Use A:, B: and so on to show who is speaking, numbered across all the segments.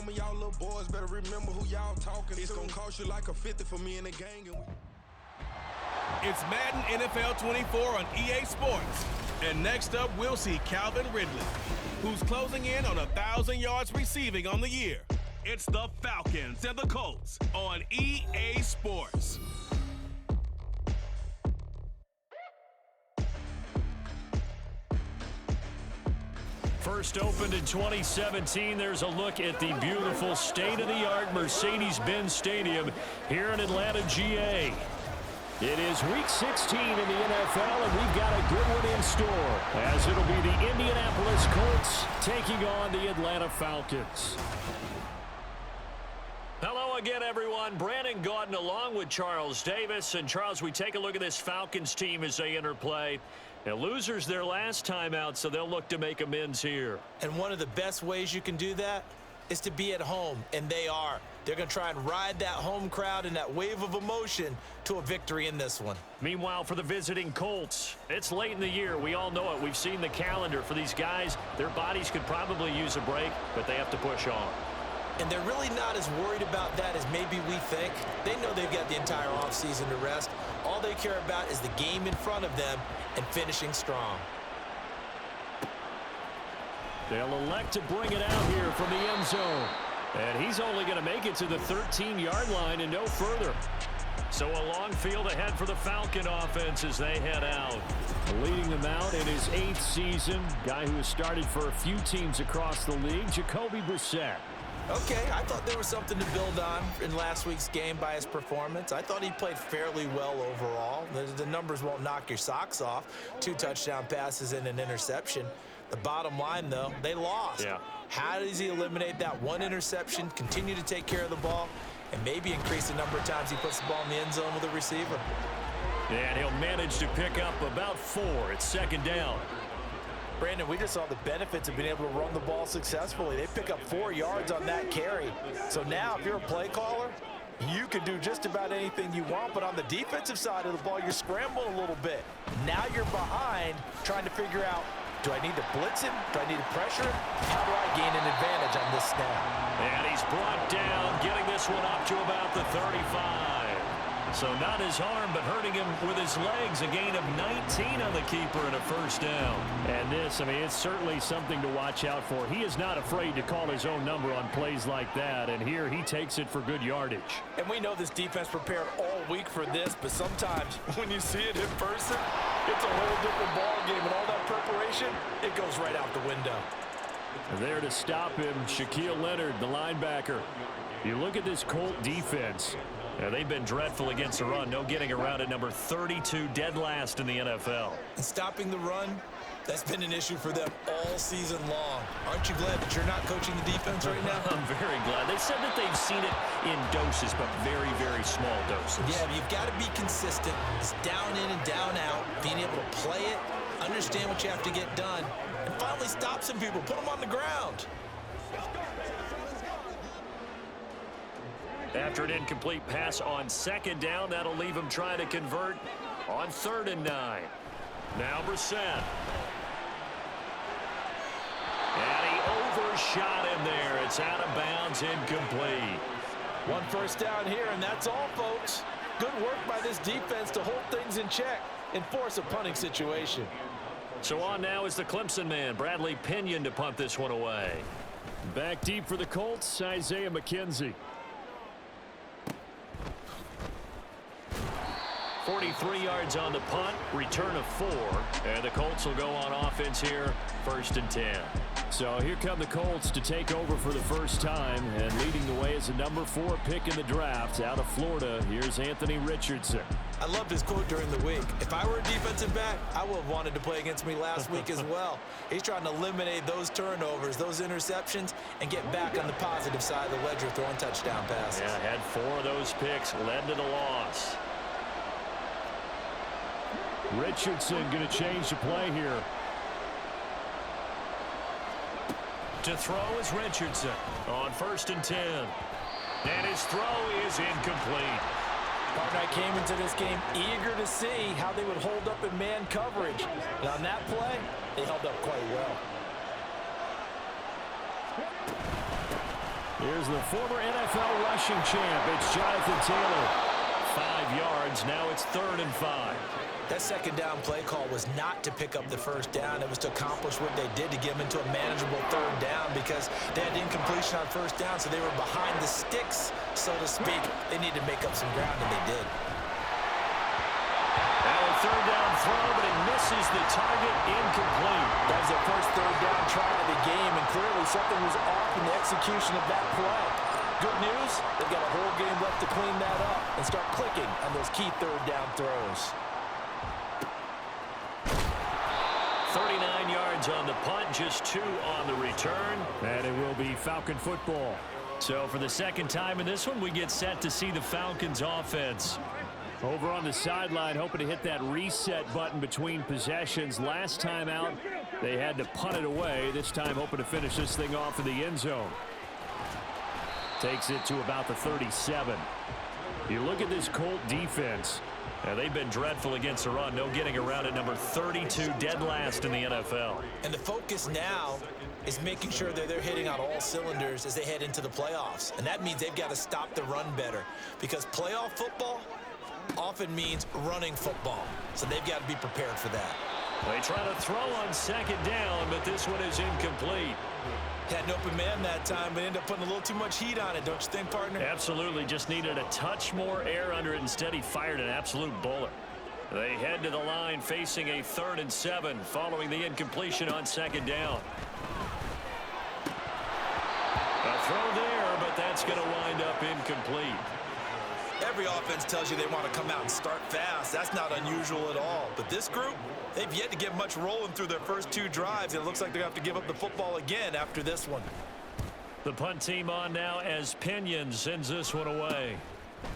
A: Some of y'all little boys better remember who y'all talking to. It's gonna cost you like a 50 for me and the gang.
B: It's Madden NFL 24 on EA Sports. And next up, we'll see Calvin Ridley, who's closing in on 1,000 yards receiving on the year. It's the Falcons and the Colts on EA Sports.
C: First opened in 2017, there's a look at the beautiful state-of-the-art Mercedes-Benz Stadium here in Atlanta, GA. It is Week 16 in the NFL, and we've got a good one in store, as it'll be the Indianapolis Colts taking on the Atlanta Falcons. Hello again, everyone. Brandon Gaudin along with Charles Davis. And, Charles, we take a look at this Falcons team as they enter play. Now, losers their last time out, so they'll look to make amends here.
D: And one of the best ways you can do that is to be at home, and they are. They're going to try and ride that home crowd and that wave of emotion to a victory in this one.
C: Meanwhile, for the visiting Colts, it's late in the year. We all know it. We've seen the calendar for these guys. Their bodies could probably use a break, but they have to push on.
D: And they're really not as worried about that as maybe we think. They know they've got the entire offseason to rest. All they care about is the game in front of them and finishing strong.
C: They'll elect to bring it out here from the end zone. And he's only going to make it to the 13-yard line and no further. So a long field ahead for the Falcon offense as they head out. Leading them out in his 8th season, guy who has started for a few teams across the league, Jacoby Brissett.
D: Okay, I thought there was something to build on in last week's game by his performance. I thought he played fairly well overall. The numbers won't knock your socks off. 2 touchdown passes and an interception. The bottom line, though, they lost.
C: Yeah.
D: How does he eliminate that one interception, continue to take care of the ball, and maybe increase the number of times he puts the ball in the end zone with a receiver?
C: And he'll manage to pick up about 4. It's second down.
D: Brandon, we just saw the benefits of being able to run the ball successfully. They pick up 4 yards on that carry. So now, if you're a play caller, you can do just about anything you want, but on the defensive side of the ball, you're scrambling a little bit. Now you're behind, trying to figure out, do I need to blitz him? Do I need to pressure him? How do I gain an advantage on this snap?
C: And he's brought down, getting this one up to about the 35. So not his arm, but hurting him with his legs. A gain of 19 on the keeper and a first down. And this, I mean, it's certainly something to watch out for. He is not afraid to call his own number on plays like that. And here he takes it for good yardage.
D: And we know this defense prepared all week for this, but sometimes when you see it in person, it's a whole different ball game. And all that preparation, it goes right out the window.
C: There to stop him, Shaquille Leonard, the linebacker. You look at this Colt defense. Now, they've been dreadful against the run. No getting around at number 32, dead last in the NFL.
D: And stopping the run, that's been an issue for them all season long. Aren't you glad that you're not coaching the defense right now?
C: I'm very glad. They said that they've seen it in doses, but very, very small doses.
D: Yeah, you've got to be consistent. It's down in and down out, being able to play it, understand what you have to get done, and finally stop some people, put them on the ground.
C: After an incomplete pass on second down, that'll leave him trying to convert on 3rd and 9. Now Brissett. And he overshot him there. It's out of bounds, incomplete.
D: 1 first down here, and that's all, folks. Good work by this defense to hold things in check and force a punting situation.
C: So on now is the Clemson man, Bradley Pinion, to punt this one away. Back deep for the Colts, Isaiah McKenzie. 43 yards on the punt, return of 4, and the Colts will go on offense here, 1st and 10. So here come the Colts to take over for the first time, and leading the way is the number 4 pick in the draft out of Florida. Here's Anthony Richardson.
D: I loved his quote during the week. If I were a defensive back, I would have wanted to play against me last week as well. He's trying to eliminate those turnovers, those interceptions, and get back on the positive side of the ledger, throwing touchdown passes.
C: Yeah, had 4 of those picks, led to the loss. Richardson going to change the play here. To throw is Richardson on 1st and 10. And his throw is incomplete.
D: Partner, I came into this game eager to see how they would hold up in man coverage. And on that play, they held up quite well.
C: Here's the former NFL rushing champ. It's Jonathan Taylor. 5 yards. Now it's 3rd and 5.
D: That second down play call was not to pick up the first down. It was to accomplish what they did to get them into a manageable 3rd down because they had incompletion on first down, so they were behind the sticks, so to speak. They needed to make up some ground, and they did.
C: Now a 3rd down throw, but it misses the target, incomplete.
D: That was their first 3rd down try of the game, and clearly something was off in the execution of that play. Good news, they've got a whole game left to clean that up and start clicking on those key 3rd down throws.
C: 39 yards on the punt, just 2 on the return. And it will be Falcon football. So for the second time in this one, we get set to see the Falcons offense. Over on the sideline, hoping to hit that reset button between possessions. Last time out, they had to punt it away. This time, hoping to finish this thing off in the end zone. Takes it to about the 37. You look at this Colt defense. They've been dreadful against the run. No getting around at number 32, dead last in the NFL.
D: And the focus now is making sure that they're hitting on all cylinders as they head into the playoffs. And that means they've got to stop the run better because playoff football often means running football. So they've got to be prepared for that.
C: They try to throw on second down, but this one is incomplete.
D: Had an open man that time, but ended up putting a little too much heat on it, don't you think, partner?
C: Absolutely. Just needed a touch more air under it. Instead, he fired an absolute bullet. They head to the line facing a 3rd and 7 following the incompletion on second down. A throw there, but that's going to wind up incomplete.
D: Every offense tells you they want to come out and start fast. That's not unusual at all. But this group, they've yet to get much rolling through their first 2 drives. And it looks like they're going to have to give up the football again after this one.
C: The punt team on now as Pinion sends this one away.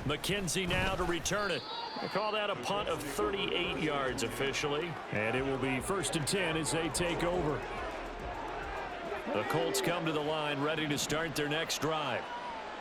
C: McKenzie now to return it. They call that a punt of 38 yards officially. And it will be 1st and 10 as they take over. The Colts come to the line ready to start their next drive.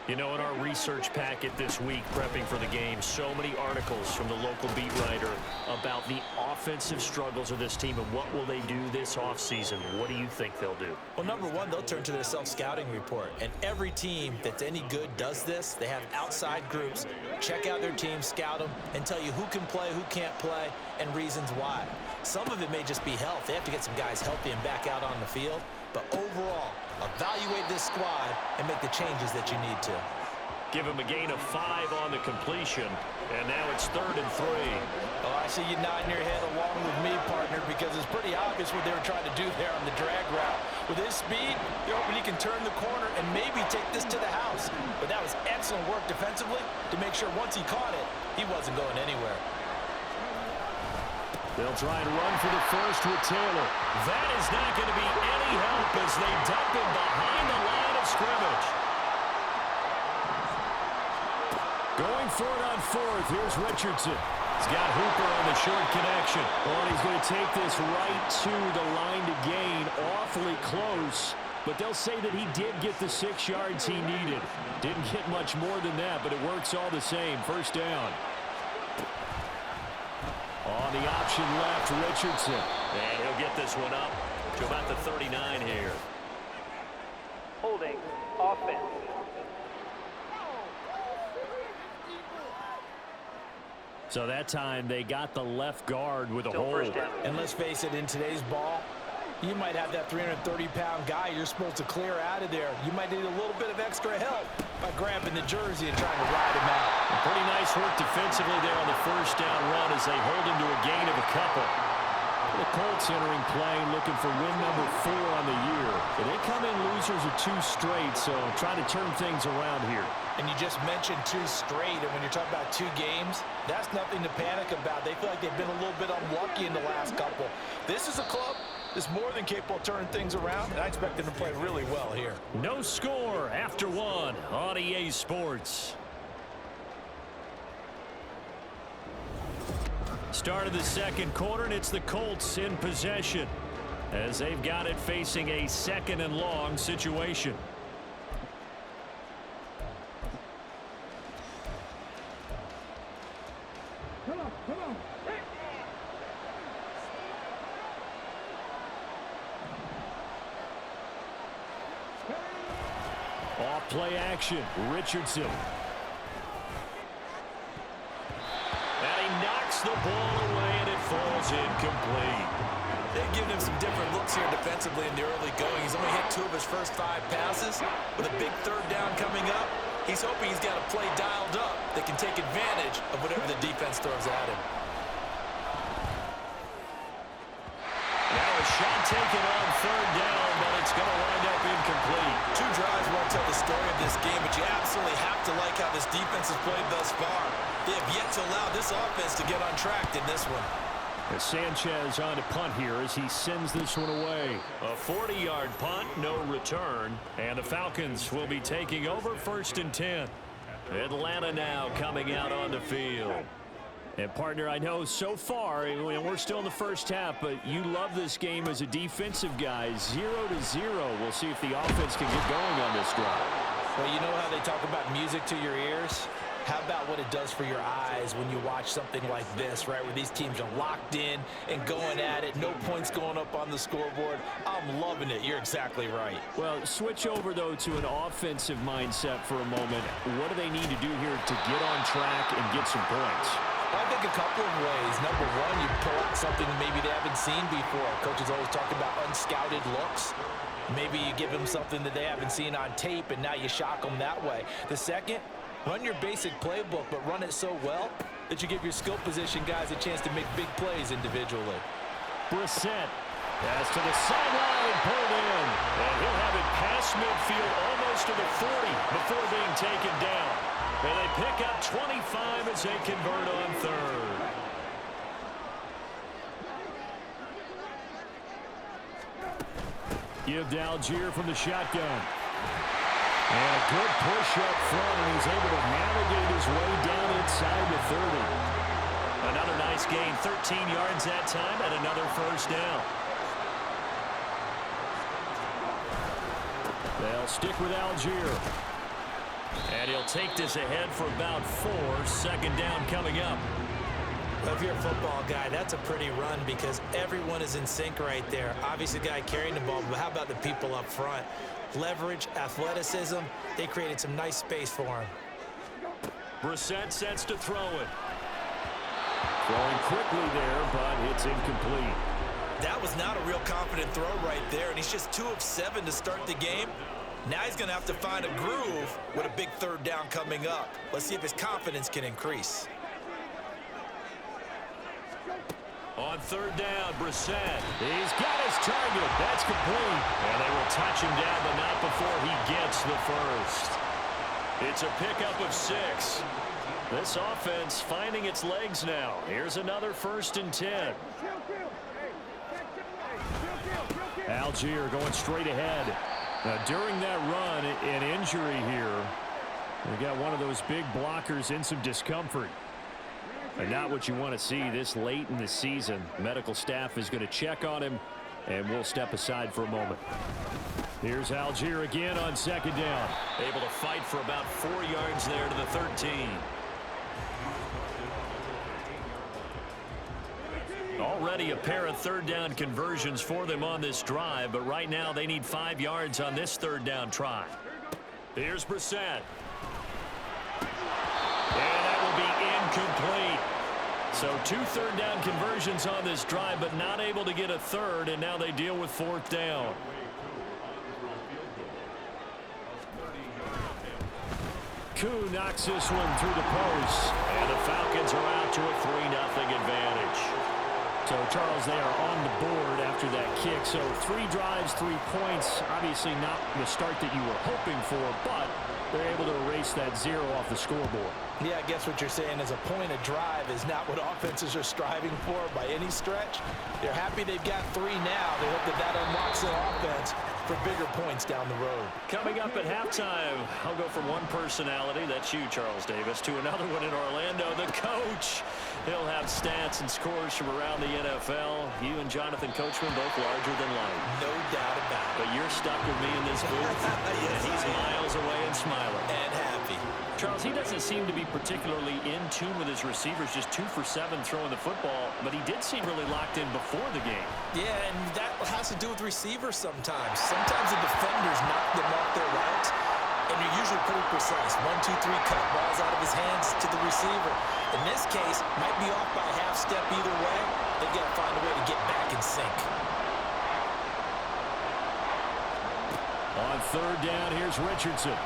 C: You know, in our research packet this week, prepping for the game, so many articles from the local beat writer about the offensive struggles of this team and what will they do this offseason. What do you think they'll do?
D: Well, number one, they'll turn to their self-scouting report. And every team that's any good does this. They have outside groups, check out their team, scout them, and tell you who can play, who can't play, and reasons why. Some of it may just be health. They have to get some guys healthy and back out on the field. But overall, evaluate this squad and make the changes that you need to.
C: Give him a gain of 5 on the completion, and now it's 3rd and 3.
D: Oh, I see you nodding your head along with me, partner, because it's pretty obvious what they were trying to do there on the drag route. With his speed, you're hoping he can turn the corner and maybe take this to the house. But that was excellent work defensively to make sure once he caught it, he wasn't going anywhere.
C: They'll try and run for the first with Taylor. That is not going to be any help as they dump him behind the line of scrimmage. Going for it on 4th. Here's Richardson. He's got Hooper on the short connection. Oh, and he's going to take this right to the line to gain. Awfully close. But they'll say that he did get the 6 yards he needed. Didn't get much more than that, but it works all the same. 1st down. On the option left, Richardson. And he'll get this one up to about the 39 here.
E: Holding offense.
C: So that time they got the left guard with a hold.
D: And let's face it, in today's ball, you might have that 330-pound guy you're supposed to clear out of there. You might need a little bit of extra help by grabbing the jersey and trying to ride him out.
C: Pretty nice work defensively there on the 1st down run as they hold him to a gain of a couple. The Colts entering play, looking for win number 4 on the year. But they come in losers of 2 straight, so trying to turn things around here.
D: And you just mentioned 2 straight, and when you're talking about 2 games, that's nothing to panic about. They feel like they've been a little bit unlucky in the last couple. This is a club that's more than capable of turning things around, and I expect them to play really well here.
C: No score after 1 on EA Sports. Start of the second quarter, and it's the Colts in possession as they've got it facing a 2nd and long situation. Off Play action. Richardson. And he knocks the ball away, and it falls incomplete.
D: They've given him some different looks here defensively in the early going. He's only hit 2 of his first 5 passes. With a big third down coming up, he's hoping he's got a play dialed up that can take advantage of whatever the defense throws at him.
C: Now a shot taken on third down, but it's going to wind up incomplete.
D: 2 drives won't tell the story of this game, but you absolutely have to like how this defense has played thus far. They have yet to allow this offense to get on track in this one.
C: As Sanchez on to punt here as he sends this one away. A 40-yard punt, no return. And the Falcons will be taking over 1st and 10. Atlanta now coming out on the field. And, partner, I know so far, and we're still in the first half, but you love this game as a defensive guy. 0-0. We'll see if the offense can get going on this drive.
D: Well, you know how they talk about music to your ears? How about what it does for your eyes when you watch something like this, right, where these teams are locked in and going at it, no points going up on the scoreboard? I'm loving it. You're exactly right.
C: Well, switch over, though, to an offensive mindset for a moment. What do they need to do here to get on track and get some points?
D: I think a couple of ways. Number one, you pull out something maybe they haven't seen before. Coaches always talk about unscouted looks. Maybe you give them something that they haven't seen on tape, and now you shock them that way. The second, run your basic playbook, but run it so well that you give your skill position guys a chance to make big plays individually.
C: Brissett pass to the sideline, pulled in, and he'll have it past midfield almost to the 40 before being taken down. And they pick up 25 as they convert on third. Give to Algier from the shotgun. And a good push up front, and he's able to navigate his way down inside the 30. Another nice gain, 13 yards that time, and another first down. They'll stick with Algier. And he'll take this ahead for about 4. 2nd down coming up.
F: Well, if you're a football guy, that's a pretty run because everyone is in sync right there. Obviously, the guy carrying the ball, but how about the people up front? Leverage, athleticism, they created some nice space for him.
C: Brissett sets to throw it. Throwing quickly there, but it's incomplete.
D: That was not a real confident throw right there, and he's just 2 of 7 to start the game. Now he's going to have to find a groove with a big third down coming up. Let's see if his confidence can increase.
C: On 3rd down, Brissett. He's got his target. That's complete. And they will touch him down, but not before he gets the first. It's a pickup of 6. This offense finding its legs now. Here's another 1st and 10. Algier going straight ahead. Now, during that run, an injury here. We got one of those big blockers in some discomfort. And not what you want to see this late in the season. Medical staff is going to check on him, and we'll step aside for a moment. Here's Algier again on 2nd down. Able to fight for about 4 yards there to the 13. Already a pair of 3rd down conversions for them on this drive, but right now they need 5 yards on this 3rd down try. Here's Brissett. And that will be incomplete. So 2 3rd down conversions on this drive, but not able to get a 3rd, and now they deal with 4th down. Koo knocks this one through the post, and the Falcons are out to a 3-0 advantage. So, Charles, they are on the board after that kick. So 3 drives, 3 points. Obviously not the start that you were hoping for, but they're able to erase that 0 off the scoreboard.
F: Yeah, I guess what you're saying is a point of drive is not what offenses are striving for by any stretch. They're happy they've got 3 now. They hope that that unlocks their offense for bigger points down the road.
C: Coming up at halftime, I'll go from one personality, that's you, Charles Davis, to another one in Orlando, the coach. He'll have stats and scores from around the NFL. You and Jonathan Coachman both larger than life.
F: No doubt about it.
C: But you're stuck with me in this booth,
F: Yes,
C: and he's miles away and smiling.
F: And happy.
C: Charles, he doesn't seem to be particularly in tune with his receivers, just 2 for 7 throwing the football, but he did seem really locked in before the game.
F: Yeah, and that has to do with receivers sometimes. Sometimes the defenders knock them off their routes. and you're usually pretty precise. 1, 2, 3 cut, balls out of his hands to the receiver. In this case, might be off by a half step either way. They've got to find a way to get back in sync.
C: On third down, here's Richardson.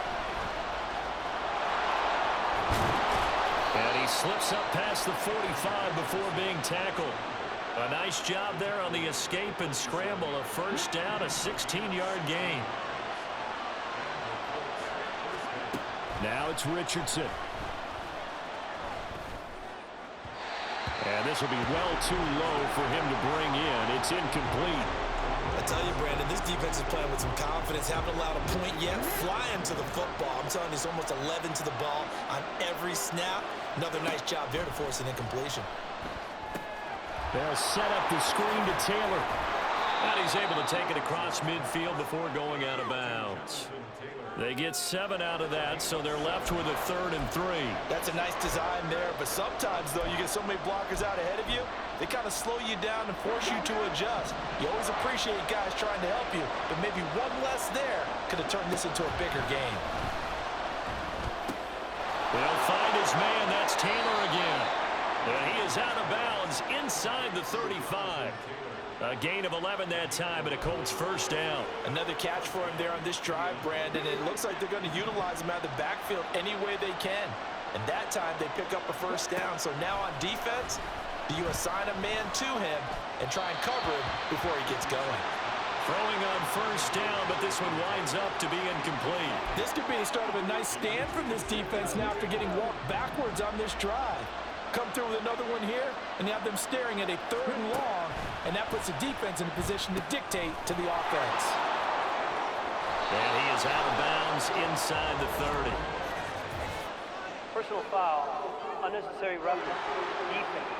C: And he slips up past the 45 before being tackled. A nice job there on the escape and scramble. A first down, a 16-yard gain. Now it's Richardson. And this will be well too low for him to bring in. It's incomplete.
F: I tell you, Brandon, this defense is playing with some confidence. Haven't allowed a point yet. Flying to the football. I'm telling you, it's almost 11 to the ball on every snap. Another nice job there to force an incompletion.
C: They'll set up the screen to Taylor. And he's able to take it across midfield before going out of bounds. They get 7 out of that, so they're left with a 3rd and 3.
D: That's a nice design there, but sometimes, though, you get so many blockers out ahead of you, they kind of slow you down and force you to adjust. You always appreciate guys trying to help you, but maybe one less there could have turned this into a bigger game.
C: They'll find his man. That's Taylor again. And he is out of bounds inside the 35. A gain of 11 that time, and a Colts first down.
D: Another catch for him there on this drive, Brandon. It looks like they're going to utilize him out of the backfield any way they can. And that time they pick up a first down. So now on defense, do you assign a man to him and try and cover him before he gets going?
C: Throwing on first down, but this one winds up to be incomplete.
D: This could be the start of a nice stand from this defense now after getting walked backwards on this drive. Come through with another one here, and you have them staring at a 3rd and long, and that puts the defense in a position to dictate to the offense.
C: And he is out of bounds inside the 30.
E: Personal foul, unnecessary roughness, defense.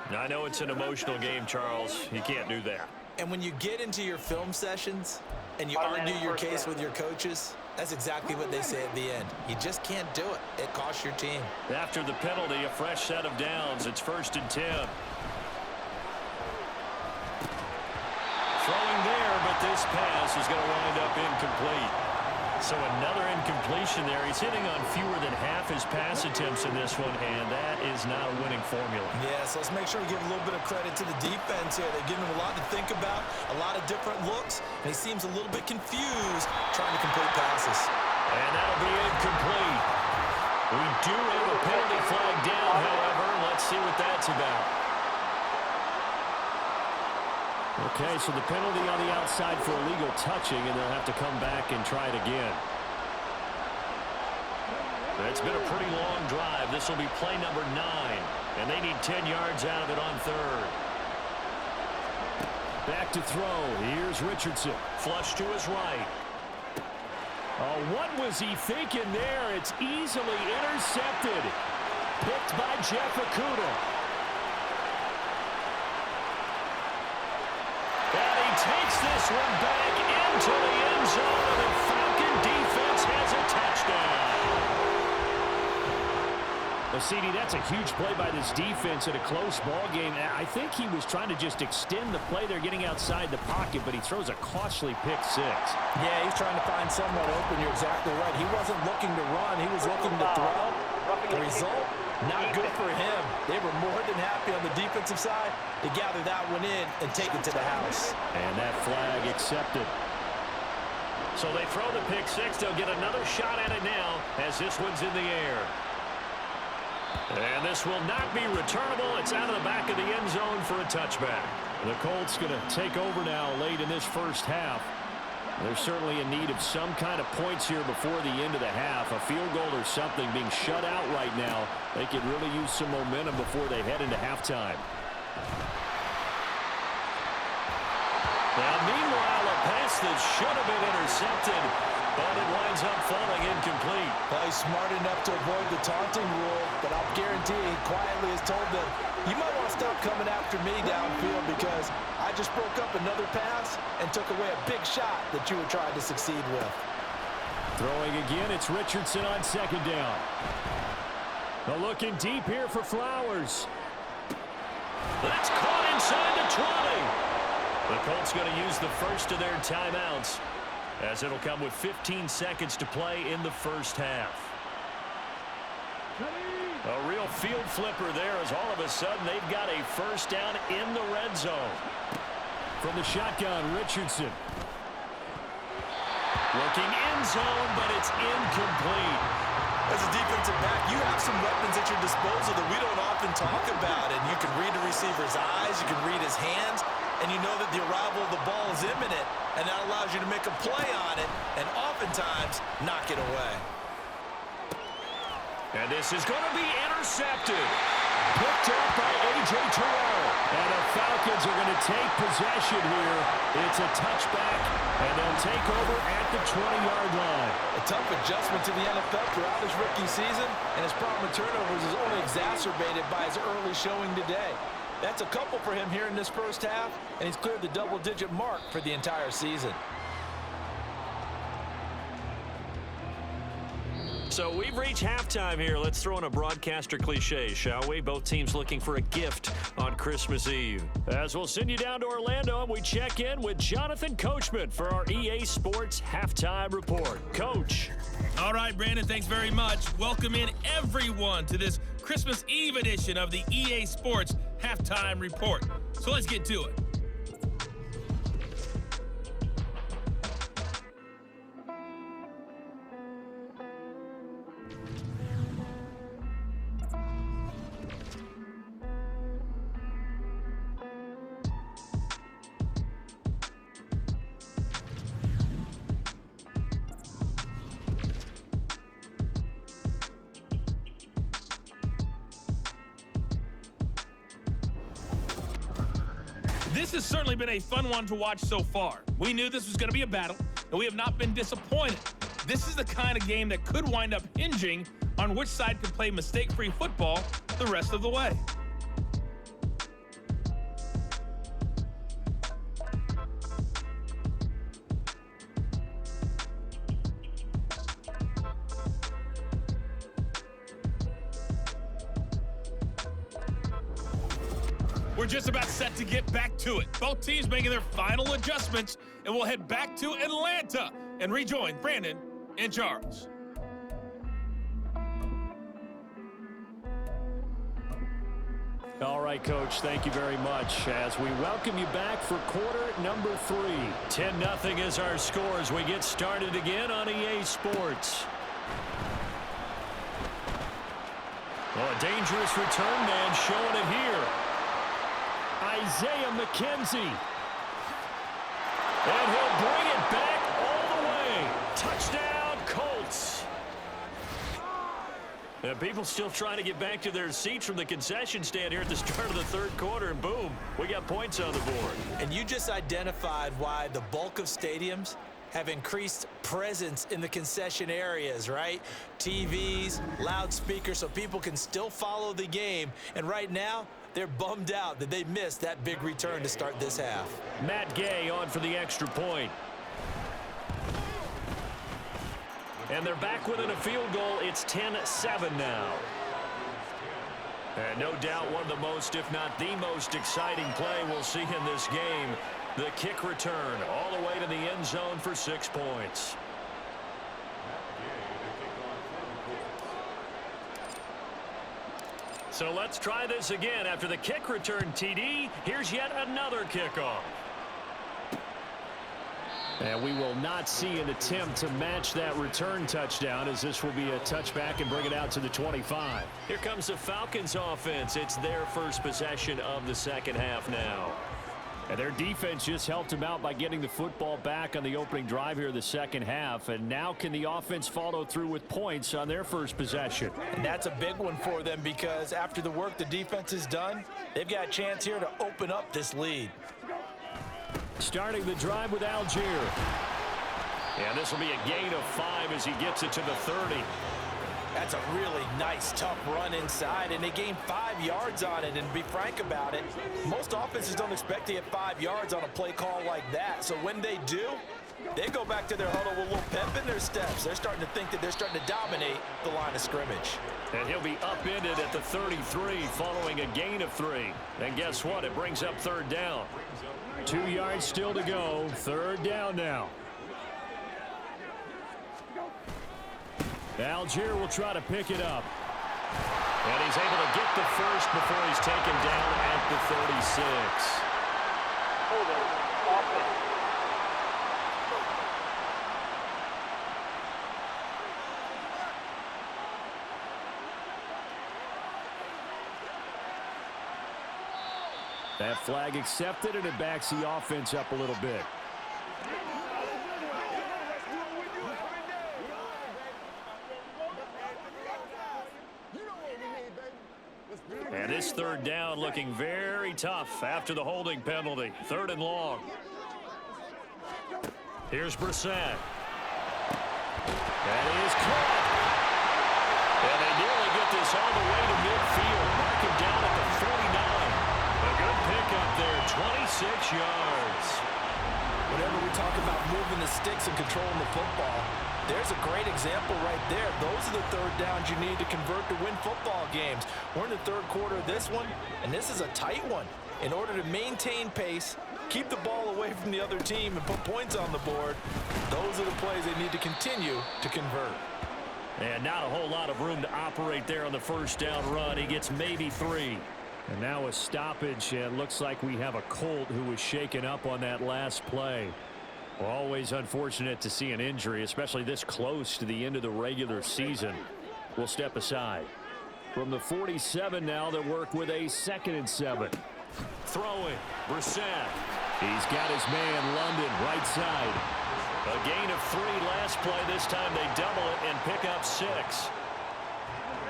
C: I know it's an emotional game, Charles. You can't do that.
F: And when you get into your film sessions and you argue your case with your coaches, that's exactly what they say at the end. You just can't do it. It costs your team.
C: After the penalty, a fresh set of downs. It's 1st and 10. Throwing there, but this pass is going to wind up incomplete. So another incompletion there. He's hitting on fewer than half his pass attempts in this one, and that is not a winning formula.
F: Yeah, so let's make sure we give a little bit of credit to the defense here. They're giving him a lot to think about, a lot of different looks, and he seems a little bit confused trying to complete passes.
C: And that'll be incomplete. We do have a penalty flag down, however. Let's see what that's about. Okay, so the penalty on the outside for illegal touching, and they'll have to come back and try it again. It's been a pretty long drive. This will be play number 9, and they need 10 yards out of it on 3rd. Back to throw. Here's Richardson. Flush to his right. Oh, what was he thinking there? It's easily intercepted. Picked by Jeff Okudah. And he takes this one back into the end zone, and the Falcon defense has a touchdown. Well, CD, that's a huge play by this defense in a close ball game. I think he was trying to just extend the play. They're getting outside the pocket, but he throws a costly pick 6.
D: Yeah, he's trying to find someone open. You're exactly right. He wasn't looking to run. He was looking to throw. The result, not good for him. They were more than happy on the defensive side to gather that one in and take it to the house.
C: And that flag accepted. So they throw the pick 6. They'll get another shot at it now as this one's in the air. And this will not be returnable. It's out of the back of the end zone for a touchback. The Colts going to take over now late in this first half. They're certainly in need of some kind of points here before the end of the half. A field goal or something. Being shut out right now, they could really use some momentum before they head into halftime. Now, meanwhile, a pass that should have been intercepted, but it winds up falling incomplete.
D: Well, he's smart enough to avoid the taunting rule, but I'll guarantee he quietly has told them, you might want to stop coming after me downfield because I just broke up another pass and took away a big shot that you were trying to succeed with.
C: Throwing again, it's Richardson on 2nd down. Now looking deep here for Flowers. That's caught inside the 20. The Colts going to use the first of their timeouts, as it'll come with 15 seconds to play in the first half. A real field flipper there, as all of a sudden they've got a first down in the red zone. From the shotgun, Richardson. Looking end zone, but it's incomplete.
D: As a defensive back, you have some weapons at your disposal that we don't often talk about. And you can read the receiver's eyes, you can read his hands, and you know that the arrival of the ball is imminent, and that allows you to make a play on it and oftentimes knock it away.
C: And this is going to be intercepted. Picked up by A.J. Terrell. And the Falcons are going to take possession here. It's a touchback, and they'll take over at the 20-yard line.
D: A tough adjustment to the NFL throughout his rookie season, and his problem with turnovers is only exacerbated by his early showing today. That's a couple for him here in this first half, and he's cleared the double-digit mark for the entire season.
C: So we've reached halftime here. Let's throw in a broadcaster cliche, shall we? Both teams looking for a gift on Christmas Eve. As we'll send you down to Orlando, and we check in with Jonathan Coachman for our EA Sports Halftime Report. Coach.
B: All right, Brandon, thanks very much. Welcome in everyone to this Christmas Eve edition of the EA Sports Halftime Report. So let's get to it. This has certainly been a fun one to watch so far. We knew this was going to be a battle, and we have not been disappointed. This is the kind of game that could wind up hinging on which side can play mistake-free football the rest of the way. We're just about set to get back to it. Both teams making their final adjustments, and we'll head back to Atlanta and rejoin Brandon and Charles.
C: All right, Coach, thank you very much as we welcome you back for quarter number 3. 10-0 is our score as we get started again on EA Sports. Oh, a dangerous return man showing it here. Isaiah McKenzie. And he'll bring it back all the way. Touchdown, Colts. And people still trying to get back to their seats from the concession stand here at the start of the third quarter, and boom, we got points on the board.
F: And you just identified why the bulk of stadiums have increased presence in the concession areas, right? TVs, loudspeakers, so people can still follow the game. And right now, they're bummed out that they missed that big return to start this half.
C: Matt Gay on for the extra point. And they're back within a field goal. It's 10-7 now. And no doubt one of the most, if not the most exciting play we'll see in this game. The kick return all the way to the end zone for 6 points. So let's try this again. After the kick return TD, here's yet another kickoff. And we will not see an attempt to match that return touchdown, as this will be a touchback and bring it out to the 25. Here comes the Falcons offense. It's their first possession of the second half now. And their defense just helped them out by getting the football back on the opening drive here in the second half. And now can the offense follow through with points on their first possession?
F: And that's a big one for them, because after the work the defense has done, they've got a chance here to open up this lead.
C: Starting the drive with Algier. And this will be a gain of 5 as he gets it to the 30.
F: That's a really nice, tough run inside, and they gained 5 yards on it. And to be frank about it, most offenses don't expect to get 5 yards on a play call like that. So when they do, they go back to their huddle with a little pep in their steps. They're starting to think that they're starting to dominate the line of scrimmage.
C: And he'll be upended at the 33 following a gain of 3. And guess what? It brings up third down. 2 yards still to go. 3rd down now. Algier will try to pick it up. And he's able to get the first before he's taken down at the 36.
E: Holding offense.
C: That flag accepted, and it backs the offense up a little bit. And this 3rd down looking very tough after the holding penalty. 3rd and long. Here's Brissett. That is caught. And they nearly get this all the way to midfield. Mark him down at the 49. A good pickup there, 26 yards.
D: Whenever we talk about moving the sticks and controlling the football, there's a great example right there. Those are the 3rd downs you need to convert to win football games. We're in the 3rd quarter of this one, and this is a tight one. In order to maintain pace, keep the ball away from the other team, and put points on the board, those are the plays they need to continue to convert.
C: And not a whole lot of room to operate there on the 1st down run. He gets maybe 3. And now a stoppage, and looks like we have a Colt who was shaken up on that last play. Well, always unfortunate to see an injury, especially this close to the end of the regular season. We'll step aside. From the 47 now, they work with a 2nd and 7. Throwing, Brissett. He's got his man, London, right side. A gain of 3 last play. This time they double it and pick up 6.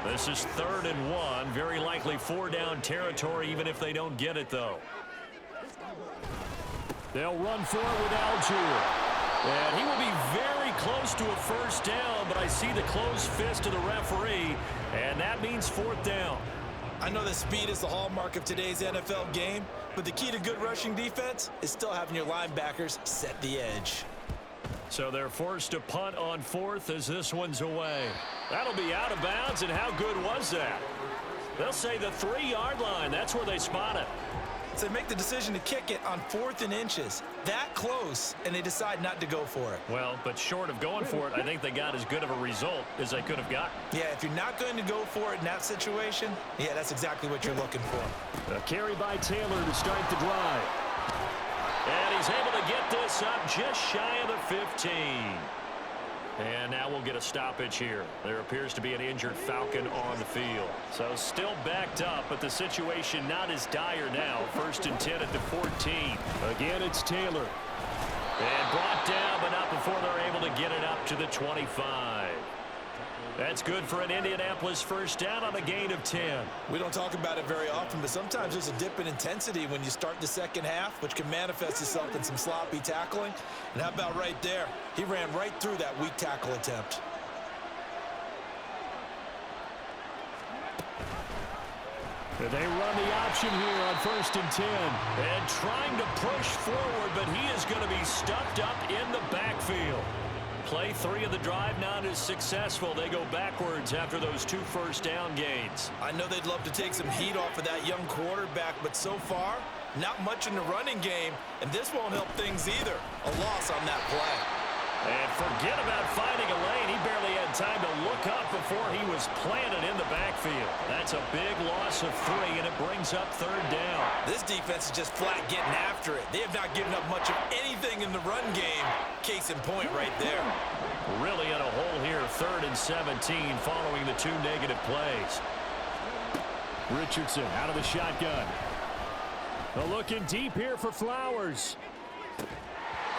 C: This is 3rd and 1. Very likely 4-down territory, even if they don't get it, though. They'll run for it with Algier. And he will be very close to a 1st down, but I see the closed fist of the referee, and that means 4th down.
F: I know that speed is the hallmark of today's NFL game, but the key to good rushing defense is still having your linebackers set the edge.
C: So they're forced to punt on 4th as this one's away. That'll be out of bounds, and how good was that? They'll say the 3-yard line. That's where they spot it.
F: So they make the decision to kick it on 4th and inches. That close, and they decide not to go for it.
C: Well, but short of going for it, I think they got as good of a result as they could have gotten.
F: Yeah, if you're not going to go for it in that situation, yeah, that's exactly what you're looking for.
C: A carry by Taylor to start the drive. And he's able to get this up just shy of the 15. And now we'll get a stoppage here. There appears to be an injured Falcon on the field. So still backed up, but the situation not as dire now. 1st and 10 at the 14. Again, it's Taylor. And brought down, but not before they're able to get it up to the 25. That's good for an Indianapolis 1st down on a gain of 10.
F: We don't talk about it very often, but sometimes there's a dip in intensity when you start the 2nd half, which can manifest itself in some sloppy tackling. And how about right there? He ran right through that weak tackle attempt.
C: They run the option here on 1st and 10. And trying to push forward, but he is going to be stuffed up in the backfield. Play 3 of the drive not as successful. They go backwards after those 2 1st down gains.
F: I know they'd love to take some heat off of that young quarterback, but so far, not much in the running game, and this won't help things either. A loss on that play.
C: And forget about finding a lane. He barely had time to look up before he was planted in the backfield. That's a big loss of 3, and it brings up 3rd down.
F: This defense is just flat getting after it. They have not given up much of anything in the run game. Case in point right there.
C: Really in a hole here, 3rd and 17 following the 2 negative plays. Richardson out of the shotgun. Looking deep here for Flowers.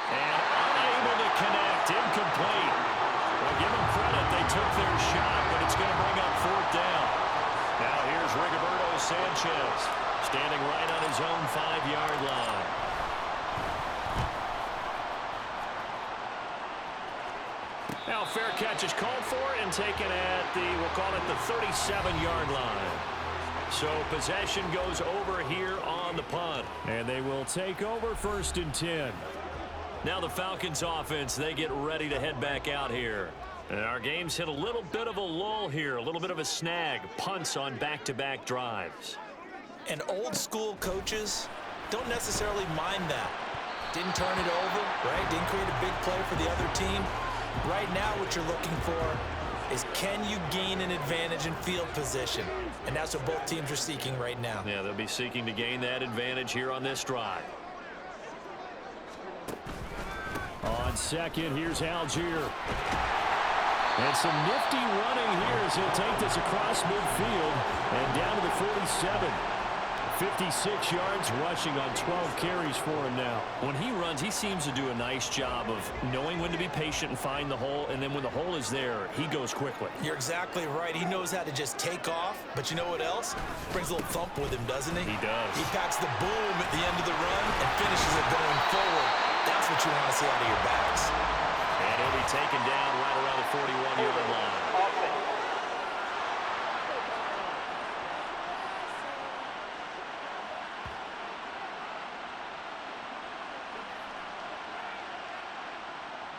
C: And unable to connect, incomplete. Well, give them credit, they took their shot, but it's going to bring up 4th down. Now here's Rigoberto Sanchez, standing right on his own 5-yard line. Now fair catch is called for and taken at the, we'll call it the 37-yard line. So possession goes over here on the punt. And they will take over 1st and 10. Now the Falcons offense, they get ready to head back out here. And our game's hit a little bit of a lull here, a little bit of a snag. Punts on back-to-back drives.
F: And old school coaches don't necessarily mind that. Didn't turn it over, right? Didn't create a big play for the other team. Right now what you're looking for is, can you gain an advantage in field position? And that's what both teams are seeking right now.
C: Yeah, they'll be seeking to gain that advantage here on this drive. On second, here's Algier. And some nifty running here as he'll take this across midfield and down to the 47. 56 yards rushing on 12 carries for him now. When he runs, he seems to do a nice job of knowing when to be patient and find the hole, and then when the hole is there, he goes quickly.
F: You're exactly right. He knows how to just take off, but you know what else? Brings a little thump with him, doesn't he?
C: He does.
F: He packs the boom at the end of the run and finishes it going forward. That's what you want to see out of your backs.
C: And he'll be taken down right around the 41-yard line.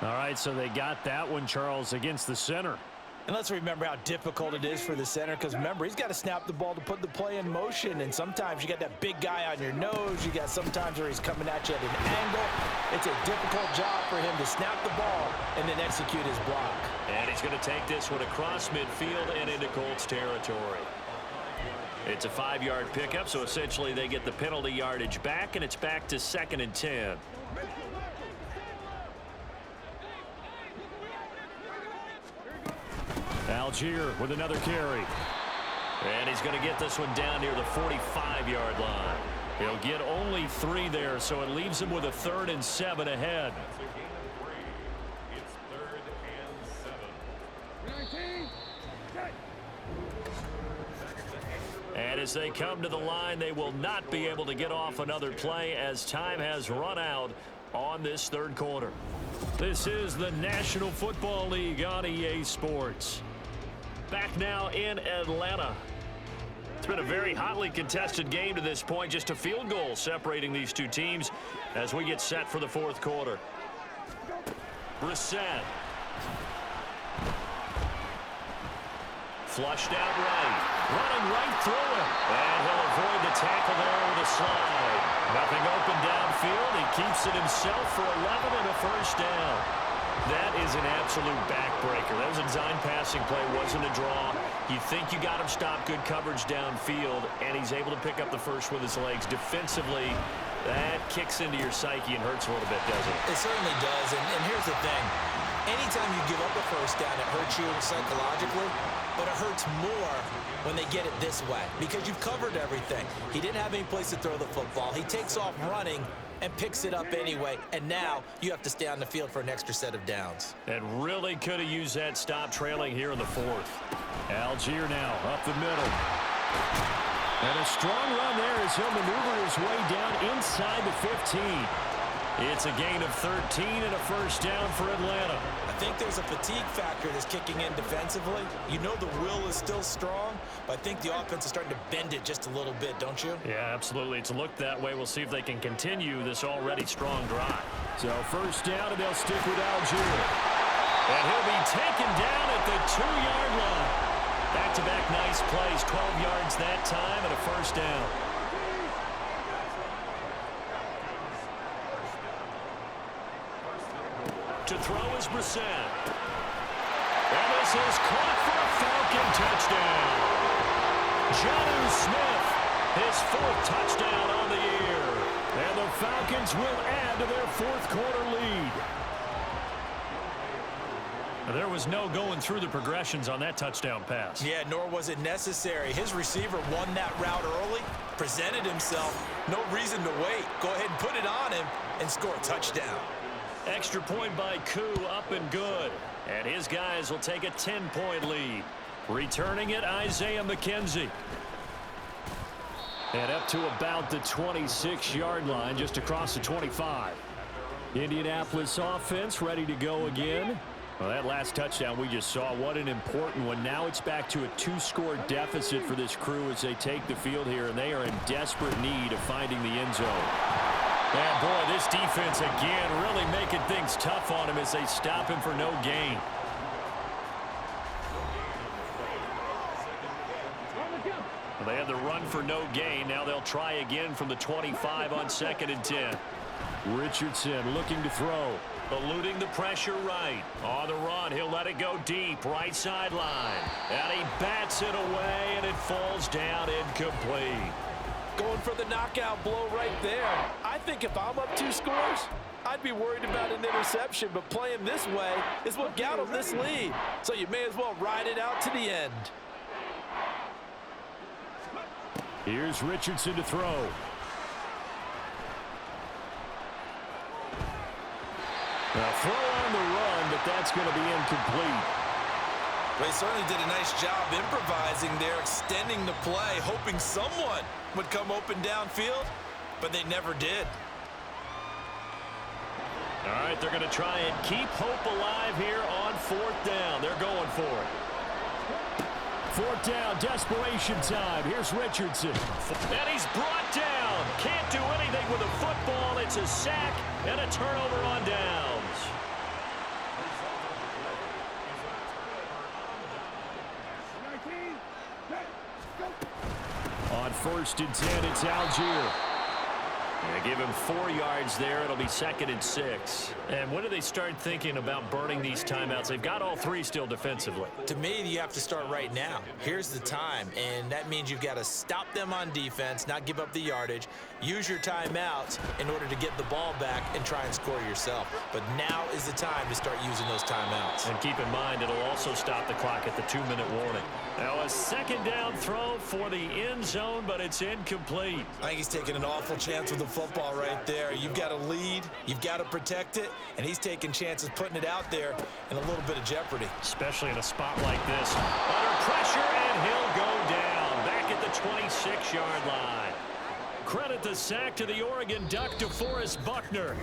C: All right, so they got that one, Charles, against the center.
F: And let's remember how difficult it is for the center, because remember, he's got to snap the ball to put the play in motion, and sometimes you got that big guy on your nose. You got sometimes where he's coming at you at an angle. It's a difficult job for him to snap the ball and then execute his block.
C: And he's going to take this one across midfield and into Colts territory. It's a 5-yard pickup, so essentially they get the penalty yardage back, and it's back to 2nd and 10. Algier with another carry. And he's going to get this one down near the 45-yard line. He'll get only 3 there, so it leaves him with a 3rd and 7 ahead.
B: It's 3rd and 7.
C: And as they come to the line, they will not be able to get off another play as time has run out on this 3rd quarter. This is the National Football League on EA Sports. Back now in Atlanta. It's been a very hotly contested game to this point. Just a field goal separating these two teams as we get set for the 4th quarter. Brissett. Flushed out right. Running right through him. And he'll avoid the tackle there with a slide. Nothing open downfield. He keeps it himself for 11 and a 1st down. That is an absolute backbreaker. That was a design passing play, wasn't a draw. You think you got him stopped, good coverage downfield, and he's able to pick up the first with his legs. Defensively, that kicks into your psyche and hurts a little bit, doesn't it?
F: It certainly does, and here's the thing. Anytime you give up a 1st down, it hurts you psychologically, but it hurts more when they get it this way because you've covered everything. He didn't have any place to throw the football. He takes off running and picks it up anyway, and now you have to stay on the field for an extra set of downs.
C: And really could have used that stop trailing here in the 4th. Algier now up the middle. And a strong run there as he'll maneuver his way down inside the 15. It's a gain of 13 and a 1st down for Atlanta.
F: I think there's a fatigue factor that's kicking in defensively. You know the will is still strong, but I think the offense is starting to bend it just a little bit, don't you?
C: Yeah, absolutely. It's looked that way. We'll see if they can continue this already strong drive. So 1st down, and they'll stick with Algier. And he'll be taken down at the 2-yard line. Back-to-back nice plays, 12 yards that time and a 1st down. To throw is Brissett. And this is caught for a Falcon touchdown. Jonnu Smith, his 4th touchdown on the year. And the Falcons will add to their 4th quarter lead. There was no going through the progressions on that touchdown pass.
F: Yeah, nor was it necessary. His receiver won that route early, presented himself. No reason to wait. Go ahead and put it on him and score a touchdown.
C: Extra point by Koo, up and good. And his guys will take a 10-point lead. Returning it, Isaiah McKenzie. And up to about the 26-yard line, just across the 25. Indianapolis offense ready to go again. Well, that last touchdown we just saw, what an important one. Now it's back to a 2-score deficit for this crew as they take the field here, and they are in desperate need of finding the end zone. And boy, this defense again really making things tough on him as they stop him for no gain. Well, they had the run for no gain. Now they'll try again from the 25 on 2nd and 10. Richardson looking to throw. Eluding the pressure right. On the run, he'll let it go deep. Right sideline. And he bats it away, and it falls down incomplete.
F: Going for the knockout blow right there. I think if I'm up 2 scores, I'd be worried about an interception, but playing this way is what got him this lead. So you may as well ride it out to the end.
C: Here's Richardson to throw. A throw on the run, but that's going to be incomplete.
F: They certainly did a nice job improvising there, extending the play, hoping someone would come open downfield, but they never did.
C: All right, they're going to try and keep hope alive here on 4th down. They're going for it. 4th down, desperation time. Here's Richardson. And he's brought down. Can't do anything with a football. It's a sack and a turnover on downs. On 1st and 10, it's Algier. They give him 4 yards there. It'll be 2nd and 6. And when do they start thinking about burning these timeouts? They've got all 3 still defensively.
F: To me, you have to start right now. Here's the time, and that means you've got to stop them on defense, not give up the yardage, use your timeouts in order to get the ball back and try and score yourself. But now is the time to start using those timeouts.
C: And keep in mind, it'll also stop the clock at the 2-minute warning. Now a 2nd down throw for the end zone, but it's incomplete.
F: I think he's taking an awful chance with the football right there. You've got to lead, you've got to protect it, and he's taking chances putting it out there in a little bit of jeopardy.
C: Especially in a spot like this. Under pressure, and he'll go down back at the 26-yard line. Credit the sack to the Oregon Duck, DeForest Buckner.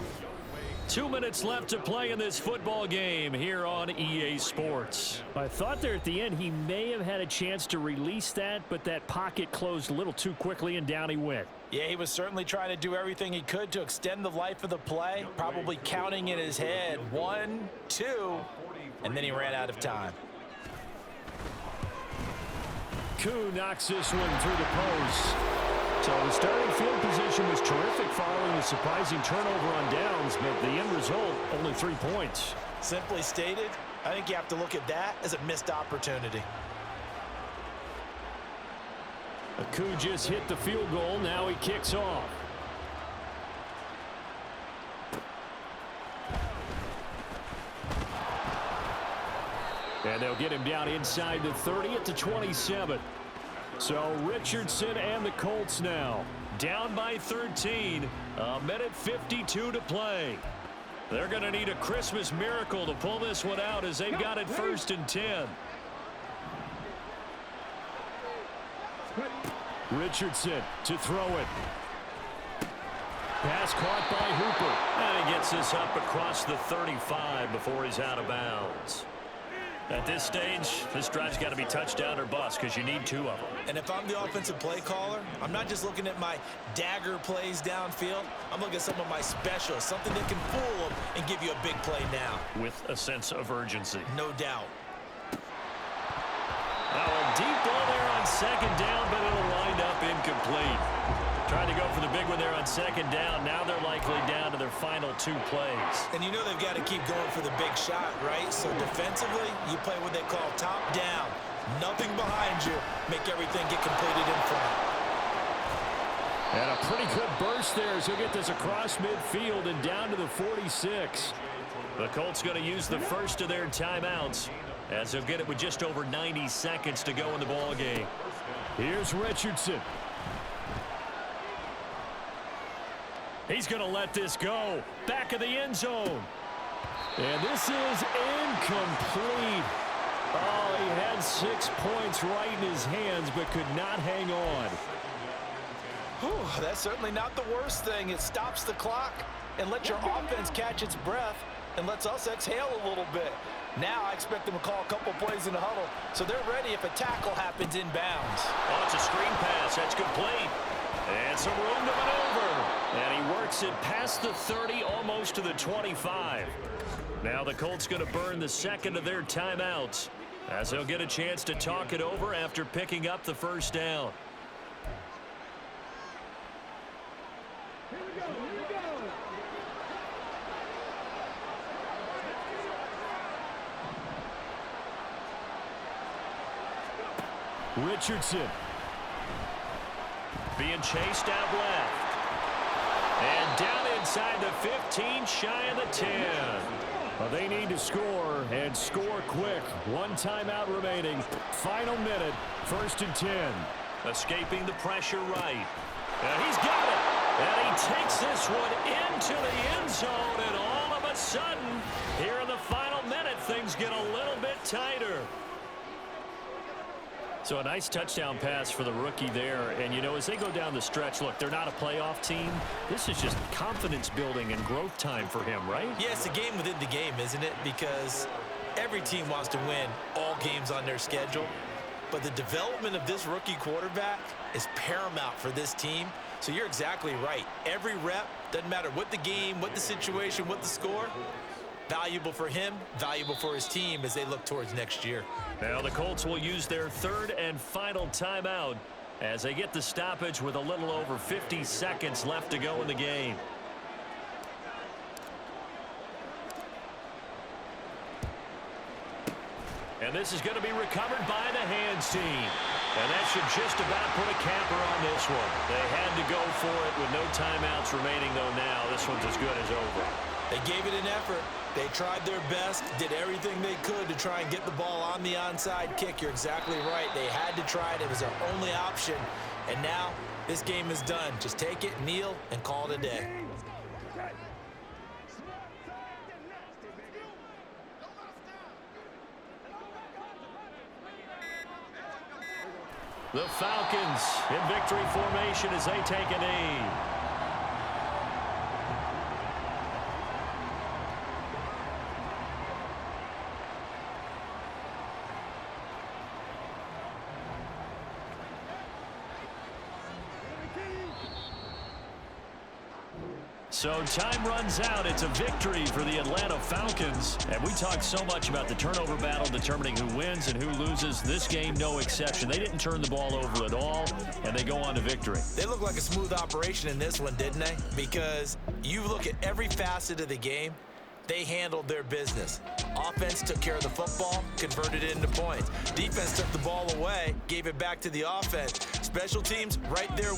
C: 2 minutes left to play in this football game here on EA Sports. I thought there at the end he may have had a chance to release that, but that pocket closed a little too quickly, and down he went.
F: Yeah, he was certainly trying to do everything he could to extend the life of the play, probably counting in his head 1, 2, and then he ran out of time.
C: Koo knocks this one through the post. So the starting field position was terrific following the surprising turnover on downs, but the end result, only 3 points.
F: Simply stated, I think you have to look at that as a missed opportunity.
C: Koo just hit the field goal. Now he kicks off. And they'll get him down inside the 30 at the 27. So Richardson and the Colts now down by 13. A minute 52 to play. They're going to need a Christmas miracle to pull this one out as they've got it 1st and 10. Richardson to throw it. Pass caught by Hooper. And he gets this up across the 35 before he's out of bounds. At this stage, this drive's got to be touchdown or bust because you need 2 of them.
F: And if I'm the offensive play caller, I'm not just looking at my dagger plays downfield. I'm looking at some of my specials, something that can fool them and give you a big play now.
C: With a sense of urgency.
F: No doubt.
C: Now a deep ball there on 2nd down, but it'll wind up incomplete. Trying to go for the big one there on 2nd down. Now they're likely down to their final 2 plays.
F: And you know they've got to keep going for the big shot, right? So defensively, you play what they call top down. Nothing behind you. Make everything get completed in front.
C: And a pretty good burst there as he'll get this across midfield and down to the 46. The Colts going to use the first of their timeouts as they'll get it with just over 90 seconds to go in the ball game. Here's Richardson. He's going to let this go. Back of the end zone. And this is incomplete. Oh, he had 6 points right in his hands, but could not hang on.
F: Whew, that's certainly not the worst thing. It stops the clock and lets your offense catch its breath and lets us exhale a little bit. Now I expect them to call a couple plays in the huddle, so they're ready if a tackle happens inbounds.
C: Oh, it's a screen pass. That's complete. And some room to maneuver. And he works it past the 30, almost to the 25. Now the Colts going to burn the 2nd of their timeouts as they'll get a chance to talk it over after picking up the 1st down. Richardson. Being chased out left. And down inside the 15, shy of the 10. Well, they need to score, and score quick. One timeout remaining. Final minute, 1st and 10. Escaping the pressure right. And he's got it. And he takes this one into the end zone, and all of a sudden, here in the final minute, things get a little bit tighter. So a nice touchdown pass for the rookie there. And, you know, as they go down the stretch, look, they're not a playoff team. This is just confidence building and growth time for him, right?
F: Yeah, it's a game within the game, isn't it? Because every team wants to win all games on their schedule. But the development of this rookie quarterback is paramount for this team. So you're exactly right. Every rep, doesn't matter what the game, what the situation, what the score, valuable for him, valuable for his team as they look towards next year.
C: Now the Colts will use their 3rd and final timeout as they get the stoppage with a little over 50 seconds left to go in the game. And this is going to be recovered by the hands team. And that should just about put a capper on this one. They had to go for it with no timeouts remaining, though. Now this one's as good as over.
F: They gave it an effort. They tried their best, did everything they could to try and get the ball on the onside kick. You're exactly right. They had to try it. It was their only option. And now this game is done. Just take it, kneel, and call it a day.
C: The Falcons in victory formation as they take a knee. So time runs out. It's a victory for the Atlanta Falcons. And we talk so much about the turnover battle determining who wins and who loses. This game, no exception. They didn't turn the ball over at all, and they go on to victory.
F: They look like a smooth operation in this one, didn't they? Because you look at every facet of the game, they handled their business. Offense took care of the football, converted it into points. Defense took the ball away, gave it back to the offense. Special teams right there.